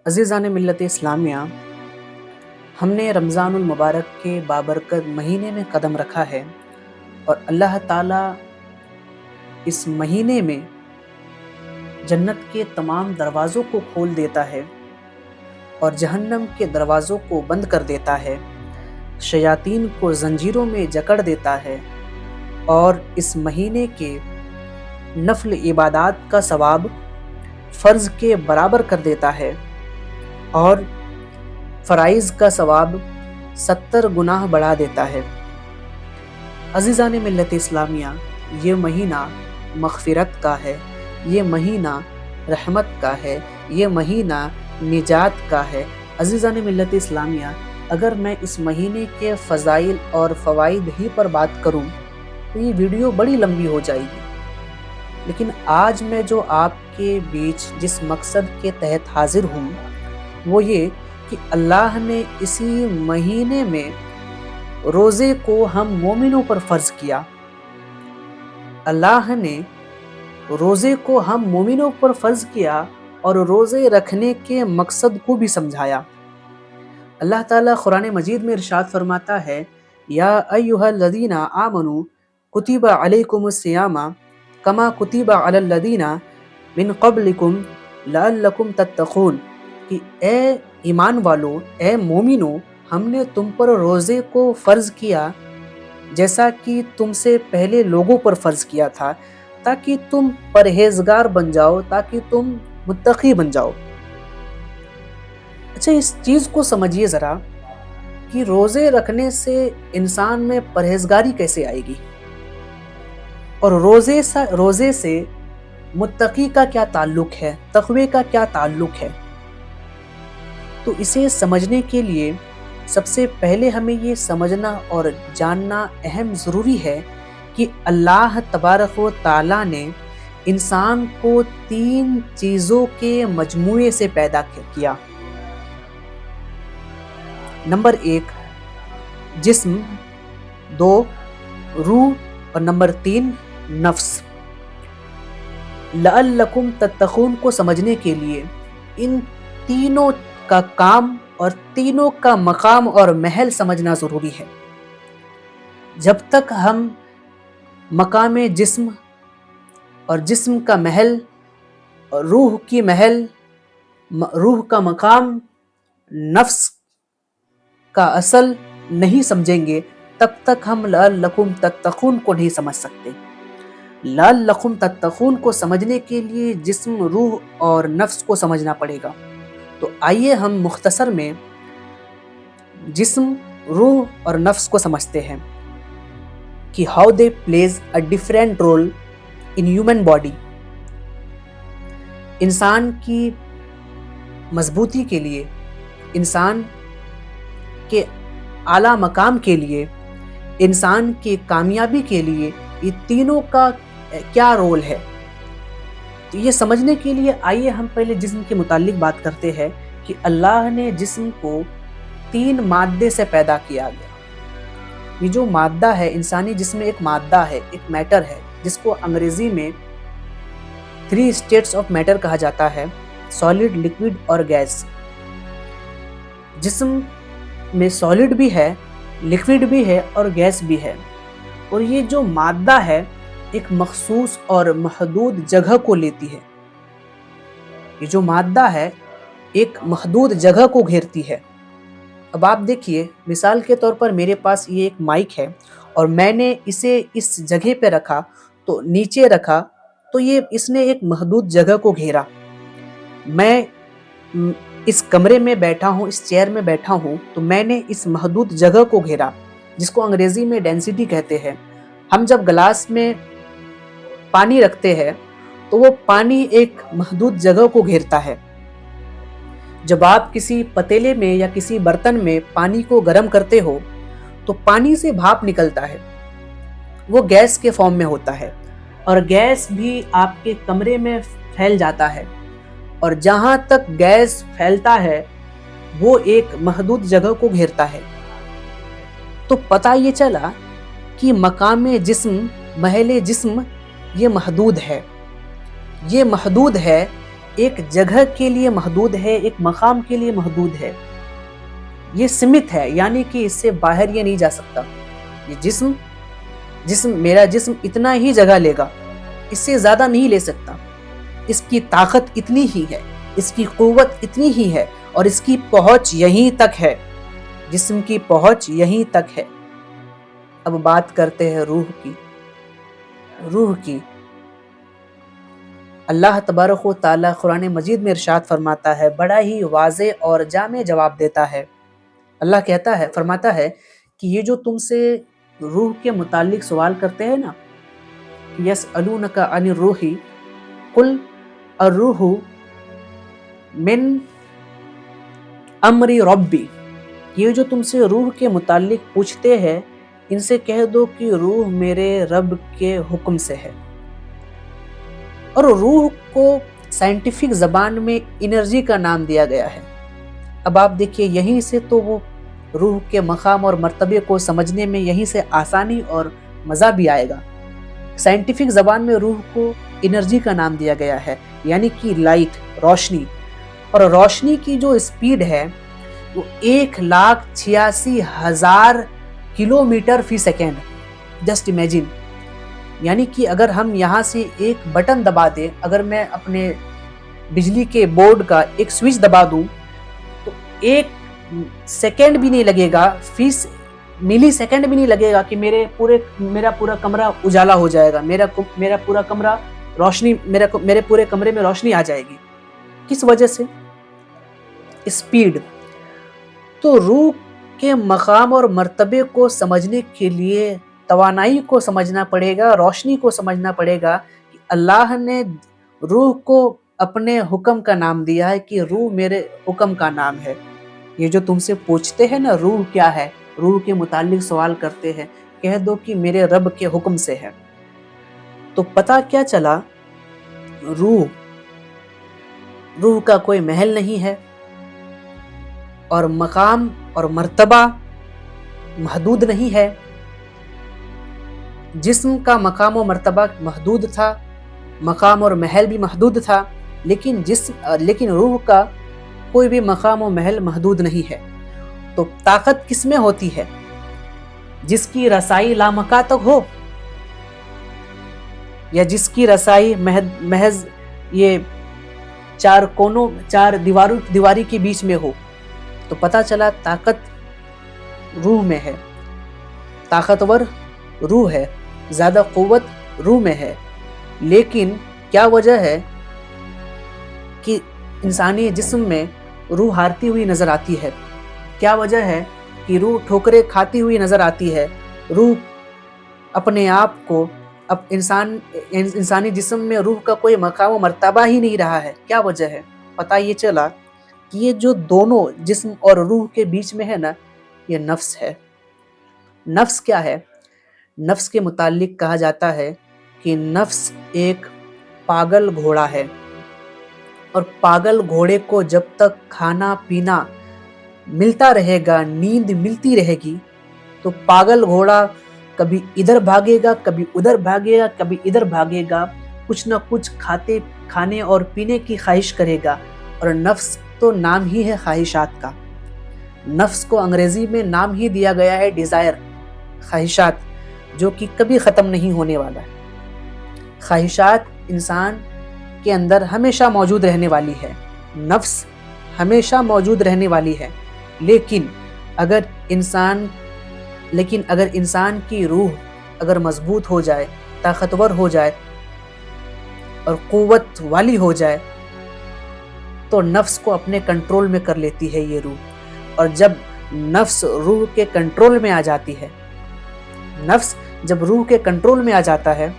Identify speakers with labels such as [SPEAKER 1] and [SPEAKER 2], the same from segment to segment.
[SPEAKER 1] عزیزان ملت اسلامیہ، ہم نے رمضان المبارک کے بابرکت مہینے میں قدم رکھا ہے اور اللہ تعالیٰ اس مہینے میں جنت کے تمام دروازوں کو کھول دیتا ہے اور جہنم کے دروازوں کو بند کر دیتا ہے، شیاطین کو زنجیروں میں جکڑ دیتا ہے اور اس مہینے کے نفل عبادات کا ثواب فرض کے برابر کر دیتا ہے اور فرائض کا ثواب 70 گناہ بڑھا دیتا ہے۔ عزیزان ملت اسلامیہ، یہ مہینہ مغفرت کا ہے، یہ مہینہ رحمت کا ہے، یہ مہینہ نجات کا ہے۔ عزیزان ملت اسلامیہ، اگر میں اس مہینے کے فضائل اور فوائد ہی پر بات کروں تو یہ ویڈیو بڑی لمبی ہو جائے گی، لیکن آج میں جو آپ کے بیچ جس مقصد کے تحت حاضر ہوں وہ یہ کہ اللہ نے اسی مہینے میں روزے کو ہم مومنوں پر فرض کیا۔ اللہ نے روزے کو ہم مومنوں پر فرض کیا اور روزے رکھنے کے مقصد کو بھی سمجھایا۔ اللہ تعالیٰ قرآن مجید میں ارشاد فرماتا ہے، یا ایھا الذین آمنوا کتب علیکم الصیام کما کتب علی الذین من قبلکم لعلکم تتقون، کہ اے ایمان والو، اے مومنو، ہم نے تم پر روزے کو فرض کیا جیسا کہ تم سے پہلے لوگوں پر فرض کیا تھا، تاکہ تم پرہیزگار بن جاؤ، تاکہ تم متقی بن جاؤ۔ اچھا، اس چیز کو سمجھیے ذرا کہ روزے رکھنے سے انسان میں پرہیزگاری کیسے آئے گی، اور روزے سے متقی کا کیا تعلق ہے، تقوی کا کیا تعلق ہے۔ تو اسے سمجھنے کے لیے سب سے پہلے ہمیں یہ سمجھنا اور جاننا اہم ضروری ہے کہ اللہ تبارک و تعالیٰ نے انسان کو 3 چیزوں کے مجموعے سے پیدا کیا۔ نمبر 1 جسم، 2 روح اور نمبر 3 نفس۔ لعلکم تتقون کو سمجھنے کے لیے ان تینوں کا کام اور تینوں کا مقام اور محل سمجھنا ضروری ہے۔ جب تک ہم مقام جسم اور جسم کا محل اور روح کی محل، روح کا مقام، نفس کا اصل نہیں سمجھیں گے، تب تک ہم لعلکم تتقون کو نہیں سمجھ سکتے۔ لعلکم تتقون کو سمجھنے کے لیے جسم، روح اور نفس کو سمجھنا پڑے گا۔ تو آئیے ہم مختصر میں جسم، روح اور نفس کو سمجھتے ہیں کہ how they plays a different role in human body۔ انسان کی مضبوطی کے لیے، انسان کے اعلیٰ مقام کے لیے، انسان کی کامیابی کے لیے یہ تینوں کا کیا رول ہے۔ تو یہ سمجھنے کے لیے آئیے ہم پہلے جسم کے متعلق بات کرتے ہیں کہ اللہ نے جسم کو 3 مادے سے پیدا کیا گیا۔ یہ جو مادہ ہے، انسانی جسم میں ایک مادہ ہے، ایک میٹر ہے، جس کو انگریزی میں 3 اسٹیٹس آف میٹر کہا جاتا ہے: سالڈ، لکوڈ اور گیس۔ جسم میں سالڈ بھی ہے، لکوڈ بھی ہے اور گیس بھی ہے، اور یہ جو مادہ ہے ایک مخصوص اور محدود جگہ کو لیتی ہے۔ یہ جو مادہ ہے ایک محدود جگہ کو گھیرتی ہے۔ اب آپ دیکھیے، مثال کے طور پر میرے پاس یہ ایک مائک ہے اور میں نے اسے اس جگہ پہ رکھا، تو نیچے رکھا تو اس نے ایک محدود جگہ کو گھیرا۔ میں اس کمرے میں بیٹھا ہوں، اس چیئر میں بیٹھا ہوں، تو میں نے اس محدود جگہ کو گھیرا، جس کو انگریزی میں ڈینسٹی کہتے ہیں۔ ہم جب گلاس میں پانی رکھتے ہیں تو وہ پانی ایک محدود جگہ کو گھیرتا ہے۔ جب آپ کسی پتیلے میں یا کسی برتن میں پانی کو گرم کرتے ہو تو پانی سے بھاپ نکلتا ہے، وہ گیس کے فارم میں ہوتا ہے، اور گیس بھی آپ کے کمرے میں پھیل جاتا ہے، اور جہاں تک گیس پھیلتا ہے وہ ایک محدود جگہ کو گھیرتا ہے۔ تو پتہ یہ چلا کہ مقام جسم، محل جسم یہ محدود ہے۔ یہ محدود ہے ایک جگہ کے لیے محدود ہے، ایک مقام کے لیے محدود ہے، یہ سمت ہے، یعنی کہ اس سے باہر یہ نہیں جا سکتا۔ یہ میرا جسم اتنا ہی جگہ لے گا، اس سے زیادہ نہیں لے سکتا۔ اس کی طاقت اتنی ہی ہے، اس کی قوت اتنی ہی ہے، اور اس کی پہنچ یہیں تک ہے، جسم کی پہنچ یہیں تک ہے۔ اب بات کرتے ہیں روح کی۔ اللہ تبارک و تعالی قرآن مجید میں ارشاد فرماتا ہے، بڑا ہی واضح اور جامع جواب دیتا ہے۔ اللہ فرماتا ہے کہ یہ جو تم سے روح کے متعلق سوال کرتے ہیں نا، یسألونک عن الروح قل الروح من امر ربی، یہ جو تم سے روح کے متعلق پوچھتے ہیں، ان سے کہہ دو کہ روح میرے رب کے حکم سے ہے۔ اور روح کو سائنٹیفک زبان میں انرجی کا نام دیا گیا ہے۔ اب آپ دیکھیے، یہیں سے تو وہ روح کے مقام اور مرتبے کو سمجھنے میں یہیں سے آسانی اور مزہ بھی آئے گا۔ سائنٹیفک زبان میں روح کو انرجی کا نام دیا گیا ہے، یعنی کہ لائٹ، روشنی، اور روشنی کی جو اسپیڈ ہے وہ 1,86,000 کلومیٹر فی سیکنڈ۔ جسٹ امیجن، یعنی کہ اگر ہم یہاں سے ایک بٹن دبا دیں، اگر میں اپنے بجلی کے بورڈ کا ایک سوئچ دبا دوں تو 1 سیکنڈ بھی نہیں لگے گا، ملی سیکنڈ بھی نہیں لگے گا کہ میرا پورا کمرہ اجالا ہو جائے گا، میرا پورا کمرہ روشنی، میرے پورے کمرے میں روشنی آ جائے گی۔ کس وجہ سے؟ اسپیڈ۔ تو روح کے مقام اور مرتبے کو سمجھنے کے لیے توانائی کو سمجھنا پڑے گا، روشنی کو سمجھنا پڑے گا کہ اللہ نے روح کو اپنے حکم کا نام دیا ہے کہ روح میرے حکم کا نام ہے۔ یہ جو تم سے پوچھتے ہیں نا روح کیا ہے، روح کے متعلق سوال کرتے ہیں، کہہ دو کہ میرے رب کے حکم سے ہے۔ تو پتہ کیا چلا، روح کا کوئی محل نہیں ہے، اور مقام اور مرتبہ محدود نہیں ہے۔ جسم کا مقام و مرتبہ محدود تھا، مقام اور محل بھی محدود تھا، لیکن روح کا کوئی بھی مقام و محل محدود نہیں ہے۔ تو طاقت کس میں ہوتی ہے؟ جس کی رسائی لامکاں تک ہو، یا جس کی رسائی محض یہ 4 دیواری کے بیچ میں ہو۔ تو پتہ چلا طاقت روح میں ہے، طاقتور روح ہے، زیادہ قوت روح میں ہے۔ لیکن کیا وجہ ہے کہ انسانی جسم میں روح ہارتی ہوئی نظر آتی ہے؟ کیا وجہ ہے کہ روح ٹھوکریں کھاتی ہوئی نظر آتی ہے؟ روح اپنے آپ کو انسانی جسم میں روح کا کوئی مقام و مرتبہ ہی نہیں رہا ہے۔ کیا وجہ ہے؟ پتہ یہ چلا کہ یہ جو دونوں جسم اور روح کے بیچ میں ہے نا، یہ نفس ہے۔ نفس کیا ہے؟ نفس کے متعلق کہا جاتا ہے کہ نفس ایک پاگل گھوڑا ہے، اور پاگل گھوڑے کو جب تک کھانا پینا ملتا رہے گا، نیند ملتی رہے گی، تو پاگل گھوڑا کبھی ادھر بھاگے گا، کبھی ادھر بھاگے گا، کبھی ادھر بھاگے گا، کچھ نہ کچھ کھانے اور پینے کی خواہش کرے گا۔ اور نفس تو نام ہی ہے خواہشات کا۔ نفس کو انگریزی میں نام ہی دیا گیا ہے ڈیزائر، خواہشات، جو کہ کبھی ختم نہیں ہونے والا ہے۔ خواہشات انسان کے اندر ہمیشہ موجود رہنے والی ہے، نفس ہمیشہ موجود رہنے والی ہے۔ لیکن اگر انسان کی روح اگر مضبوط ہو جائے، طاقتور ہو جائے اور قوت والی ہو جائے، تو نفس کو اپنے کنٹرول میں کر لیتی ہے یہ روح۔ اور جب نفس روح کے کنٹرول میں آ جاتی ہے، نفس جب روح کے کنٹرول میں آ جاتا ہے،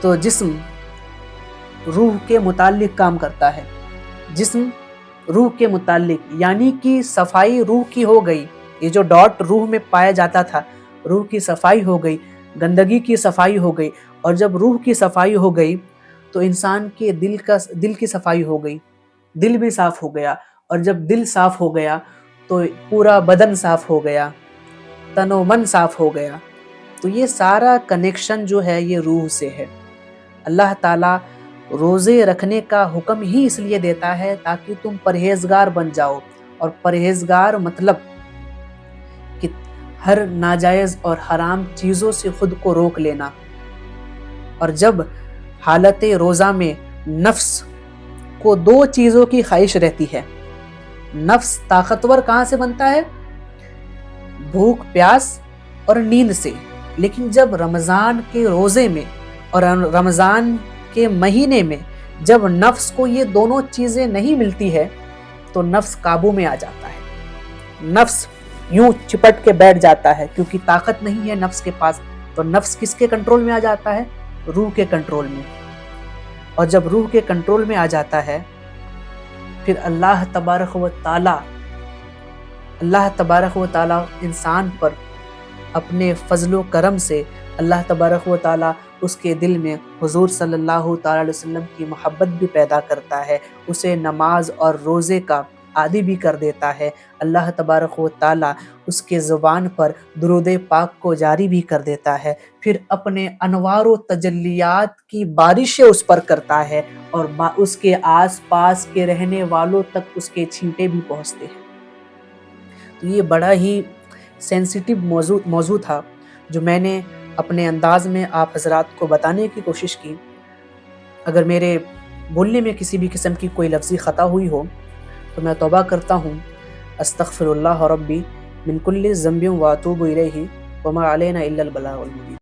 [SPEAKER 1] تو جسم روح کے متعلق کام کرتا ہے۔ جسم روح کے متعلق، یعنی کہ صفائی روح کی ہو گئی۔ یہ جو ڈاٹ روح میں پایا جاتا تھا، روح کی صفائی ہو گئی، گندگی کی صفائی ہو گئی۔ اور جب روح کی صفائی ہو گئی تو انسان کے دل کی صفائی ہو گئی، دل بھی صاف ہو گیا۔ اور جب دل صاف ہو گیا تو پورا بدن صاف ہو گیا، تن و من صاف ہو گیا۔ تو یہ سارا کنیکشن جو ہے یہ روح سے ہے۔ اللہ تعالیٰ روزے رکھنے کا حکم ہی اس لیے دیتا ہے تاکہ تم پرہیزگار بن جاؤ، اور پرہیزگار مطلب کہ ہر ناجائز اور حرام چیزوں سے خود کو روک لینا۔ اور جب حالت روزہ میں نفس کو دو چیزوں کی خواہش رہتی ہے، نفس طاقتور کہاں سے بنتا ہے؟ بھوک پیاس اور نیند سے۔ لیکن جب رمضان کے روزے میں اور رمضان کے مہینے میں جب نفس کو یہ دونوں چیزیں نہیں ملتی ہے تو نفس قابو میں آ جاتا ہے، نفس یوں چپٹ کے بیٹھ جاتا ہے، کیونکہ طاقت نہیں ہے نفس کے پاس۔ تو نفس کس کے کنٹرول میں آ جاتا ہے؟ روح کے کنٹرول میں۔ اور جب روح کے کنٹرول میں آ جاتا ہے پھر اللہ تبارک و تعالی انسان پر اپنے فضل و کرم سے اللہ تبارک و تعالی اس کے دل میں حضور صلی اللہ تعالی علیہ وسلم کی محبت بھی پیدا کرتا ہے، اسے نماز اور روزے کا عادی بھی کر دیتا ہے۔ اللہ تبارک و تعالی اس کے زبان پر درود پاک کو جاری بھی کر دیتا ہے، پھر اپنے انوار و تجلیات کی بارشیں اس پر کرتا ہے، اور اس کے آس پاس کے رہنے والوں تک اس کے چھینٹے بھی پہنچتے ہیں۔ تو یہ بڑا ہی سینسیٹیو موضوع تھا جو میں نے اپنے انداز میں آپ حضرات کو بتانے کی کوشش کی۔ اگر میرے بولنے میں کسی بھی قسم کی کوئی لفظی خطا ہوئی ہو تو میں توبہ کرتا ہوں۔ استغفر اللہ ربی من کل ذنب واتوب الیہ وما علینا الا البلاغ المبین۔